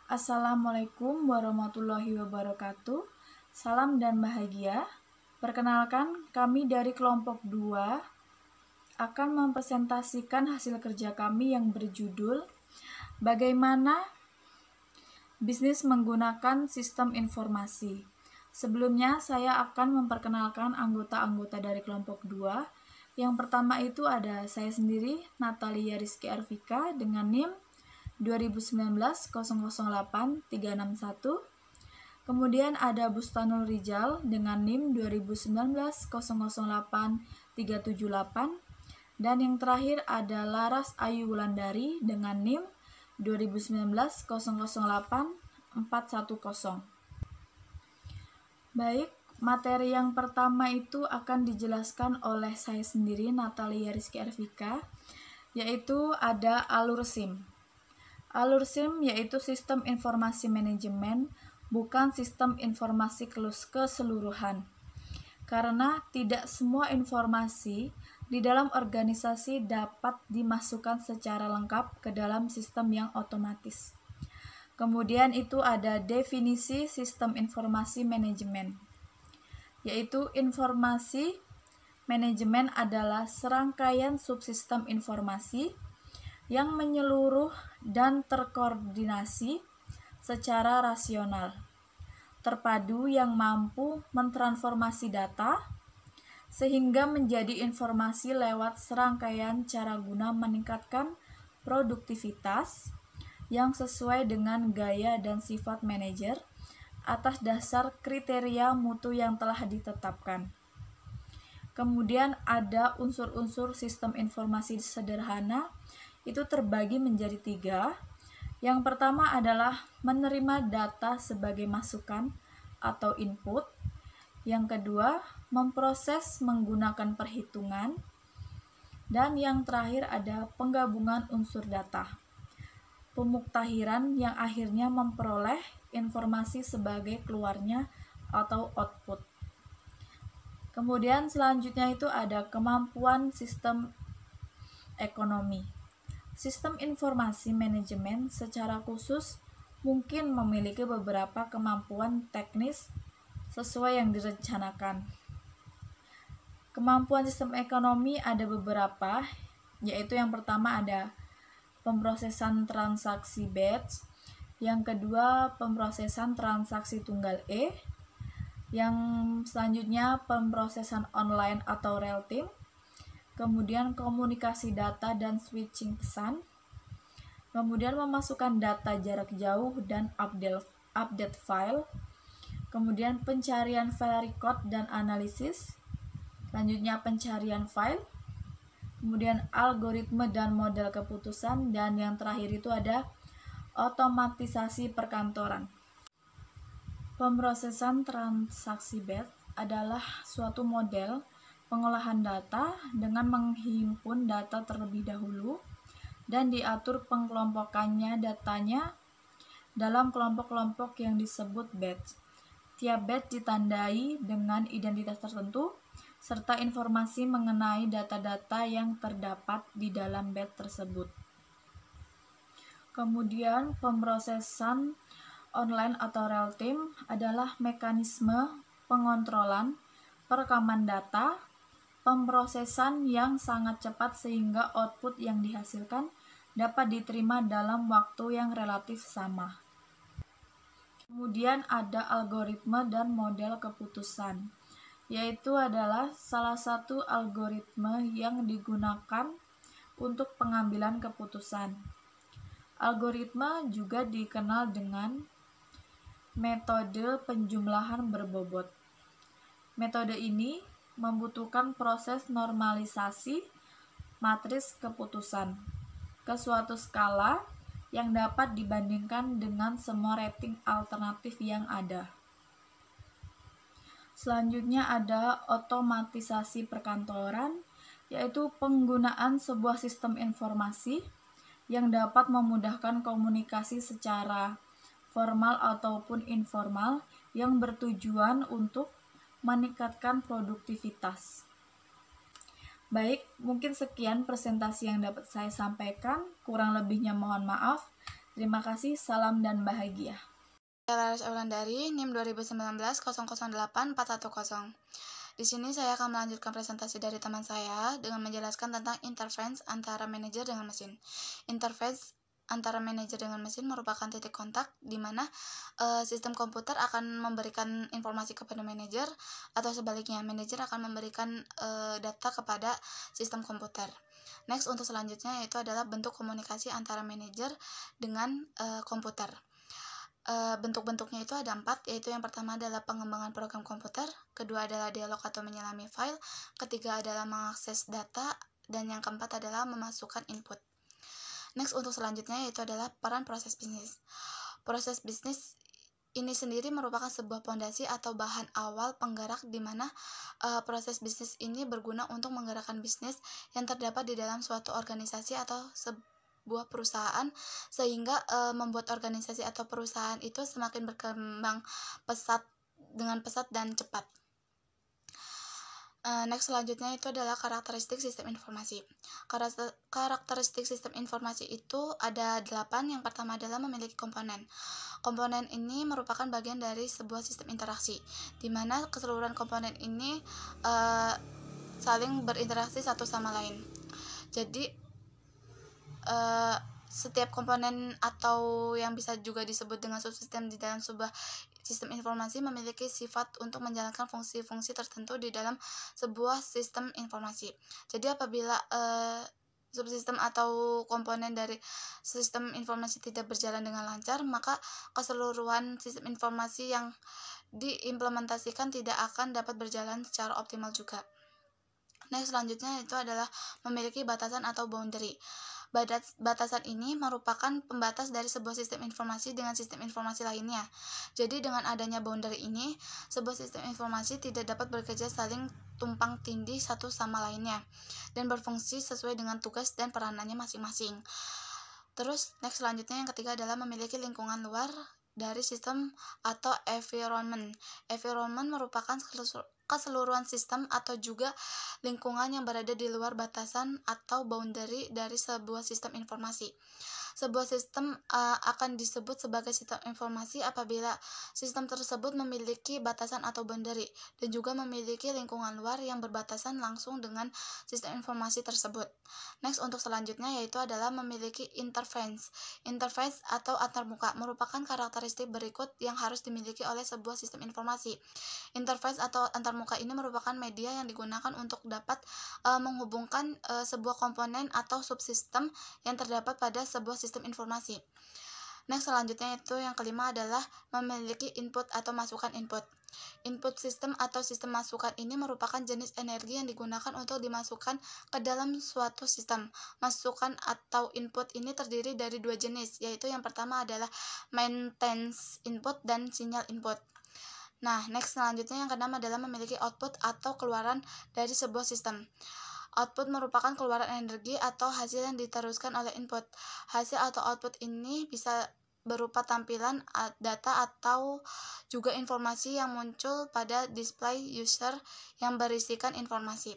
Assalamualaikum warahmatullahi wabarakatuh. Salam dan bahagia. Perkenalkan, kami dari kelompok 2 akan mempresentasikan hasil kerja kami yang berjudul Bagaimana Bisnis Menggunakan Sistem Informasi. Sebelumnya, saya akan memperkenalkan anggota-anggota dari kelompok 2. Yang pertama itu ada saya sendiri, Natalia Rizky Arvika, dengan NIM 2019-008-361. Kemudian ada Bustanul Rijal dengan NIM 2019-008-378. Dan yang terakhir ada Laras Ayu Wulandari dengan NIM 2019-008-410. Baik, materi yang pertama itu akan dijelaskan oleh saya sendiri, Natalia Rizky Arvika, yaitu ada alur SIM. Alur SIM yaitu sistem informasi manajemen, bukan sistem informasi keseluruhan. Karena tidak semua informasi di dalam organisasi dapat dimasukkan secara lengkap ke dalam sistem yang otomatis. Kemudian itu ada definisi sistem informasi manajemen, yaitu informasi manajemen adalah serangkaian subsistem informasi yang menyeluruh dan terkoordinasi secara rasional, terpadu yang mampu mentransformasi data sehingga menjadi informasi lewat serangkaian cara guna meningkatkan produktivitas yang sesuai dengan gaya dan sifat manajer atas dasar kriteria mutu yang telah ditetapkan. Kemudian ada unsur-unsur sistem informasi sederhana, itu terbagi menjadi 3. Yang pertama adalah menerima data sebagai masukan atau input. Yang kedua, memproses menggunakan perhitungan. Dan yang terakhir ada penggabungan unsur data, pemuktahiran yang akhirnya memperoleh informasi sebagai keluarnya atau output. Kemudian selanjutnya itu ada kemampuan sistem ekonomi. Sistem informasi manajemen secara khusus mungkin memiliki beberapa kemampuan teknis sesuai yang direncanakan. Kemampuan sistem ekonomi ada beberapa, yaitu yang pertama ada pemrosesan transaksi batch, yang kedua pemrosesan transaksi tunggal E, yang selanjutnya pemrosesan online atau real time, kemudian komunikasi data dan switching pesan, kemudian memasukkan data jarak jauh dan update file, kemudian pencarian file record dan analisis, selanjutnya pencarian file, kemudian algoritma dan model keputusan, dan yang terakhir itu ada otomatisasi perkantoran. Pemrosesan transaksi batch adalah suatu model pengolahan data dengan menghimpun data terlebih dahulu dan diatur pengelompokannya datanya dalam kelompok-kelompok yang disebut batch. Tiap batch ditandai dengan identitas tertentu serta informasi mengenai data-data yang terdapat di dalam batch tersebut. Kemudian pemrosesan online atau real time adalah mekanisme pengontrolan perekaman data, pemrosesan yang sangat cepat sehingga output yang dihasilkan dapat diterima dalam waktu yang relatif sama. Kemudian ada algoritma dan model keputusan, yaitu adalah salah satu algoritma yang digunakan untuk pengambilan keputusan. Algoritma juga dikenal dengan metode penjumlahan berbobot. Metode ini membutuhkan proses normalisasi matris keputusan ke suatu skala yang dapat dibandingkan dengan semua rating alternatif yang ada. Selanjutnya ada otomatisasi perkantoran, yaitu penggunaan sebuah sistem informasi yang dapat memudahkan komunikasi secara formal ataupun informal yang bertujuan untuk meningkatkan produktivitas. Baik, mungkin sekian presentasi yang dapat saya sampaikan. Kurang lebihnya mohon maaf. Terima kasih, salam dan bahagia. Laras Aulandari, NIM 2019-008410. Di sini saya akan melanjutkan presentasi dari teman saya dengan menjelaskan tentang interface antara manajer dengan mesin. Interface antara manajer dengan mesin merupakan titik kontak di mana sistem komputer akan memberikan informasi kepada manajer, atau sebaliknya manajer akan memberikan data kepada sistem komputer. Next, untuk selanjutnya yaitu adalah bentuk komunikasi antara manajer dengan komputer. Bentuk-bentuknya itu ada 4, yaitu yang pertama adalah pengembangan program komputer, kedua adalah dialog atau menyelami file, ketiga adalah mengakses data, dan yang keempat adalah memasukkan input. Next, untuk selanjutnya yaitu adalah peran proses bisnis. Proses bisnis ini sendiri merupakan sebuah fondasi atau bahan awal penggerak di mana proses bisnis ini berguna untuk menggerakkan bisnis yang terdapat di dalam suatu organisasi atau sebuah perusahaan, sehingga membuat organisasi atau perusahaan itu semakin berkembang dengan pesat dan cepat. Next, selanjutnya itu adalah karakteristik sistem informasi. Karakteristik sistem informasi itu ada 8. Yang pertama adalah memiliki komponen. Komponen ini merupakan bagian dari sebuah sistem interaksi, di mana keseluruhan komponen ini saling berinteraksi satu sama lain. Jadi setiap komponen atau yang bisa juga disebut dengan subsistem di dalam sebuah sistem informasi memiliki sifat untuk menjalankan fungsi-fungsi tertentu di dalam sebuah sistem informasi. Jadi apabila subsistem atau komponen dari sistem informasi tidak berjalan dengan lancar, maka keseluruhan sistem informasi yang diimplementasikan tidak akan dapat berjalan secara optimal juga. Next, selanjutnya itu adalah memiliki batasan atau boundary. Batasan ini merupakan pembatas dari sebuah sistem informasi dengan sistem informasi lainnya. Jadi dengan adanya boundary ini, sebuah sistem informasi tidak dapat bekerja saling tumpang tindih satu sama lainnya dan berfungsi sesuai dengan tugas dan peranannya masing-masing. Terus next, selanjutnya yang ketiga adalah memiliki lingkungan luar dari sistem atau environment. Environment merupakan keseluruhan sistem atau juga lingkungan yang berada di luar batasan atau boundary dari sebuah sistem informasi. Sebuah sistem akan disebut sebagai sistem informasi apabila sistem tersebut memiliki batasan atau boundary dan juga memiliki lingkungan luar yang berbatasan langsung dengan sistem informasi tersebut. Next, untuk selanjutnya yaitu adalah memiliki interface. Interface atau antarmuka merupakan karakteristik berikut yang harus dimiliki oleh sebuah sistem informasi. Interface atau antarmuka ini merupakan media yang digunakan untuk dapat menghubungkan sebuah komponen atau subsistem yang terdapat pada sebuah sistem informasi. Next, selanjutnya itu yang kelima adalah memiliki input atau masukan input. Input sistem atau sistem masukan ini merupakan jenis energi yang digunakan untuk dimasukkan ke dalam suatu sistem. Masukan atau input ini terdiri dari 2 jenis, yaitu yang pertama adalah maintenance input dan sinyal input. Nah, next, selanjutnya yang keenam adalah memiliki output atau keluaran dari sebuah sistem. Output merupakan keluaran energi atau hasil yang diteruskan oleh input. Hasil atau output ini bisa berupa tampilan data atau juga informasi yang muncul pada display user yang berisikan informasi.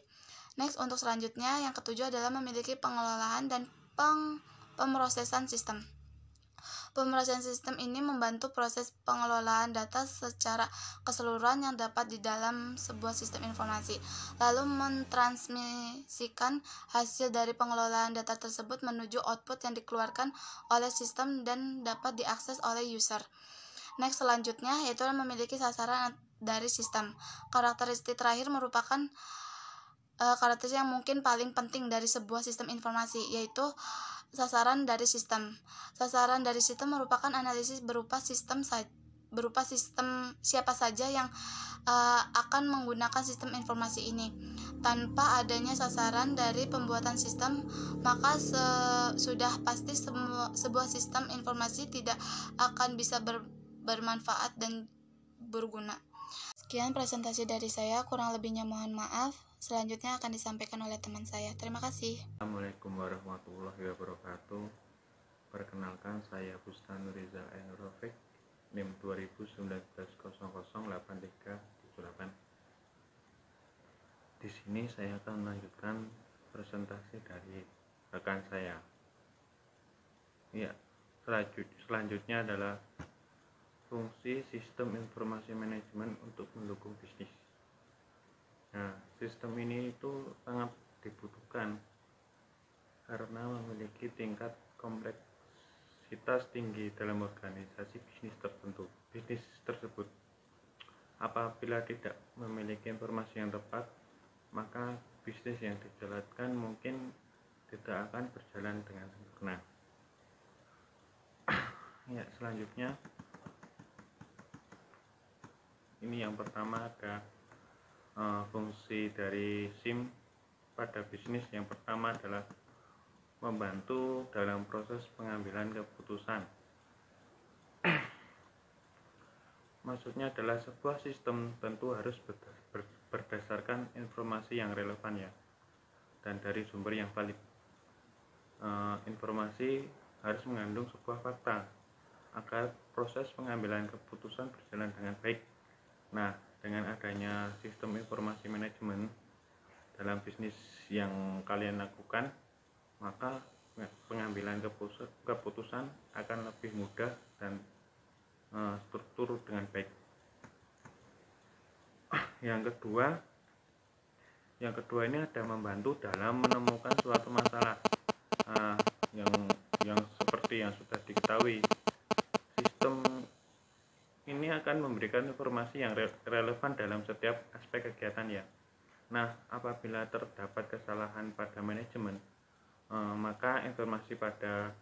Next, untuk selanjutnya yang ketujuh adalah memiliki pengelolaan dan pemrosesan sistem. Pemrosesan sistem ini membantu proses pengelolaan data secara keseluruhan yang dapat di dalam sebuah sistem informasi, lalu mentransmisikan hasil dari pengelolaan data tersebut menuju output yang dikeluarkan oleh sistem dan dapat diakses oleh user. Next, selanjutnya yaitu memiliki sasaran dari sistem. Karakteristik terakhir merupakan karakteristik yang mungkin paling penting dari sebuah sistem informasi, yaitu sasaran dari sistem. Sasaran dari sistem merupakan analisis berupa sistem siapa saja yang akan menggunakan sistem informasi ini. Tanpa adanya sasaran dari pembuatan sistem, maka sudah pasti sebuah sistem informasi tidak akan bisa bermanfaat dan berguna. Sekian presentasi dari saya, kurang lebihnya mohon maaf. Selanjutnya akan disampaikan oleh teman saya. Terima kasih. Assalamualaikum warahmatullahi wabarakatuh. Perkenalkan, saya Bustanur Rizal Ainurofik, NIM 2019-008378. Di sini saya akan melanjutkan presentasi dari rekan saya. Ya, Selanjutnya adalah fungsi sistem informasi manajemen untuk mendukung bisnis. Nah, sistem ini itu sangat dibutuhkan karena memiliki tingkat kompleksitas tinggi dalam organisasi bisnis tersebut. Apabila tidak memiliki informasi yang tepat, maka bisnis yang dijalankan mungkin tidak akan berjalan dengan sempurna. Ya, selanjutnya ini yang pertama ada fungsi dari SIM pada bisnis. Yang pertama adalah membantu dalam proses pengambilan keputusan. Maksudnya adalah sebuah sistem tentu harus berdasarkan informasi yang relevan ya, dan dari sumber yang valid. Informasi harus mengandung sebuah fakta agar proses pengambilan keputusan berjalan dengan baik. Nah, dengan adanya sistem informasi manajemen dalam bisnis yang kalian lakukan, maka pengambilan keputusan akan lebih mudah dan struktur dengan baik. Yang kedua ini ada membantu dalam menemukan suatu masalah. Yang seperti yang sudah diketahui, sistem ini akan memberikan informasi yang relevan dalam setiap aspek kegiatan ya. Nah, apabila terdapat kesalahan pada manajemen, maka informasi pada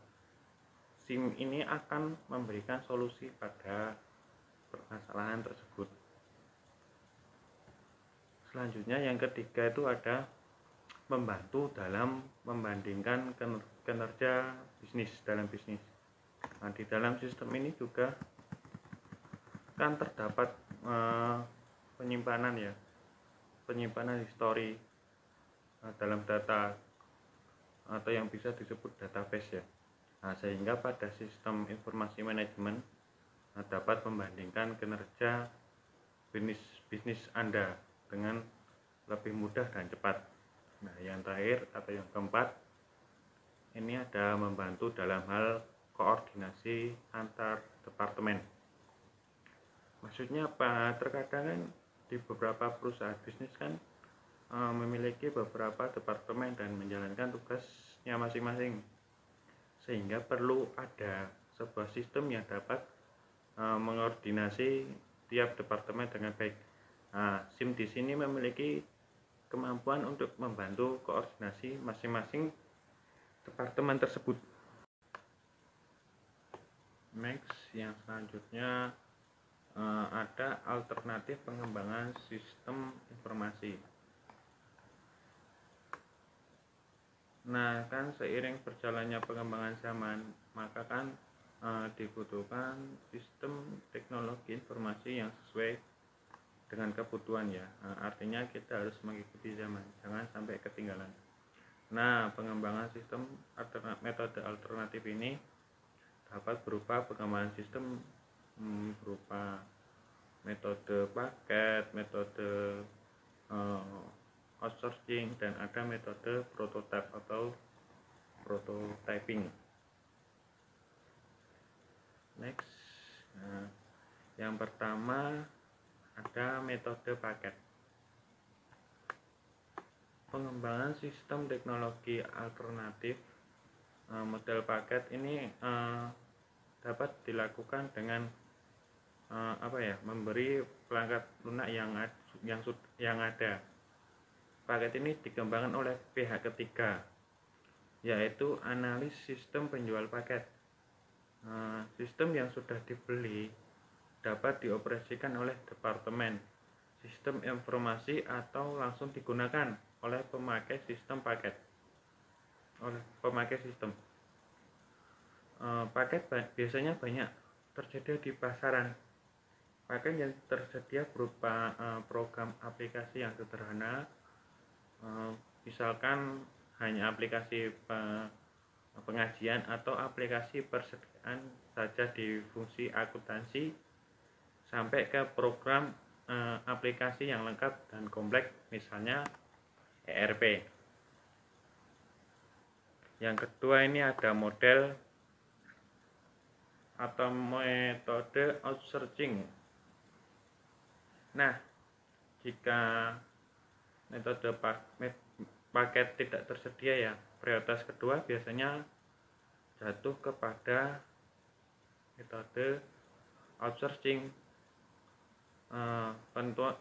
SIM ini akan memberikan solusi pada permasalahan tersebut. Selanjutnya yang ketiga itu ada membantu dalam membandingkan kinerja bisnis dalam bisnis. Nah, di dalam sistem ini juga kan terdapat penyimpanan histori dalam data atau yang bisa disebut database ya. Nah, sehingga pada sistem informasi manajemen dapat membandingkan kinerja bisnis Anda dengan lebih mudah dan cepat. Nah, yang terakhir atau yang keempat ini ada membantu dalam hal koordinasi antar departemen. Maksudnya apa? Terkadang kan di beberapa perusahaan bisnis kan memiliki beberapa departemen dan menjalankan tugasnya masing-masing, sehingga perlu ada sebuah sistem yang dapat mengordinasi tiap departemen dengan baik. Nah, SIM di sini memiliki kemampuan untuk membantu koordinasi masing-masing departemen tersebut. Next, yang selanjutnya ada alternatif pengembangan sistem informasi. Nah, kan seiring berjalannya pengembangan zaman, maka kan dibutuhkan sistem teknologi informasi yang sesuai dengan kebutuhan ya. Artinya kita harus mengikuti zaman, jangan sampai ketinggalan. Nah, pengembangan sistem metode alternatif ini dapat berupa pengembangan sistem berupa metode paket, metode outsourcing, dan ada metode prototype atau prototyping. Next, yang pertama ada metode paket. Pengembangan sistem teknologi alternatif model paket ini dapat dilakukan dengan memberi perangkat lunak yang ada. Paket ini dikembangkan oleh pihak ketiga, yaitu analis sistem penjual paket. Sistem yang sudah dibeli dapat dioperasikan oleh departemen sistem informasi atau langsung digunakan oleh pemakai sistem paket. Paket biasanya banyak tersedia di pasaran. Paket yang tersedia berupa program aplikasi yang sederhana, misalkan hanya aplikasi pengajian atau aplikasi persediaan saja di fungsi akuntansi, sampai ke program aplikasi yang lengkap dan kompleks, misalnya ERP. Yang kedua ini ada model atau metode outsourcing. Nah, jika metode paket tidak tersedia ya, prioritas kedua biasanya jatuh kepada metode outsourcing.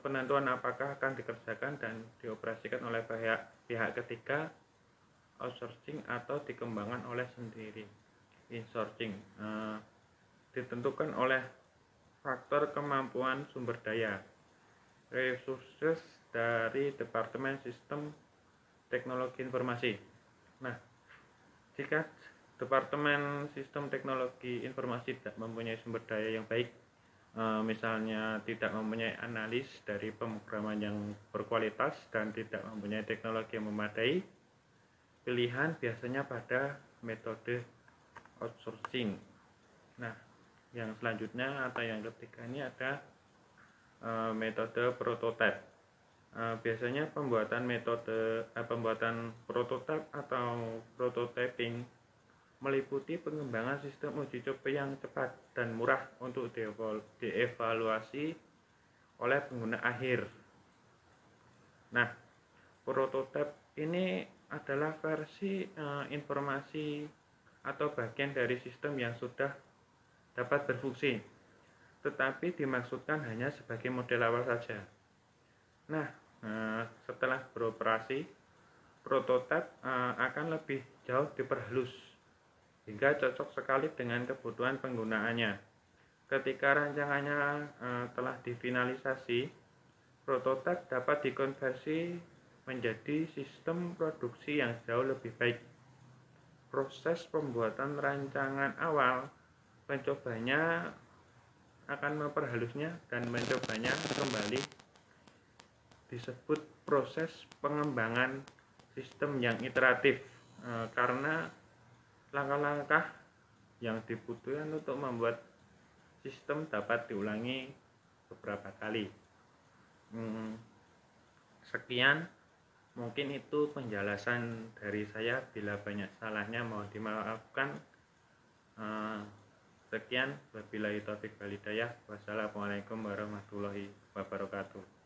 Penentuan apakah akan dikerjakan dan dioperasikan oleh pihak ketiga, outsourcing, atau dikembangkan oleh sendiri, insourcing, ditentukan oleh faktor kemampuan sumber daya, resources dari Departemen Sistem Teknologi Informasi. Nah, jika Departemen Sistem Teknologi Informasi tidak mempunyai sumber daya yang baik, misalnya tidak mempunyai analis dari pemrograman yang berkualitas dan tidak mempunyai teknologi yang memadai, pilihan biasanya pada metode outsourcing. Nah, yang selanjutnya atau yang ketiga ini ada metode prototype. Biasanya pembuatan prototype atau prototyping meliputi pengembangan sistem uji coba yang cepat dan murah untuk dievaluasi oleh pengguna akhir. Nah, prototype ini adalah versi informasi atau bagian dari sistem yang sudah dapat berfungsi, tetapi dimaksudkan hanya sebagai model awal saja. Nah, setelah beroperasi, prototipe akan lebih jauh diperhalus hingga cocok sekali dengan kebutuhan penggunaannya. Ketika rancangannya telah difinalisasi, prototipe dapat dikonversi menjadi sistem produksi yang jauh lebih baik. Proses pembuatan rancangan awal, pencobanya akan memperhalusnya dan mencobanya kembali disebut proses pengembangan sistem yang iteratif, karena langkah-langkah yang dibutuhkan untuk membuat sistem dapat diulangi beberapa kali. Sekian, mungkin itu penjelasan dari saya. Bila banyak salahnya mohon dimaafkan. Sekian, wabillahi taufiq wal hidayah. Wassalamualaikum warahmatullahi wabarakatuh.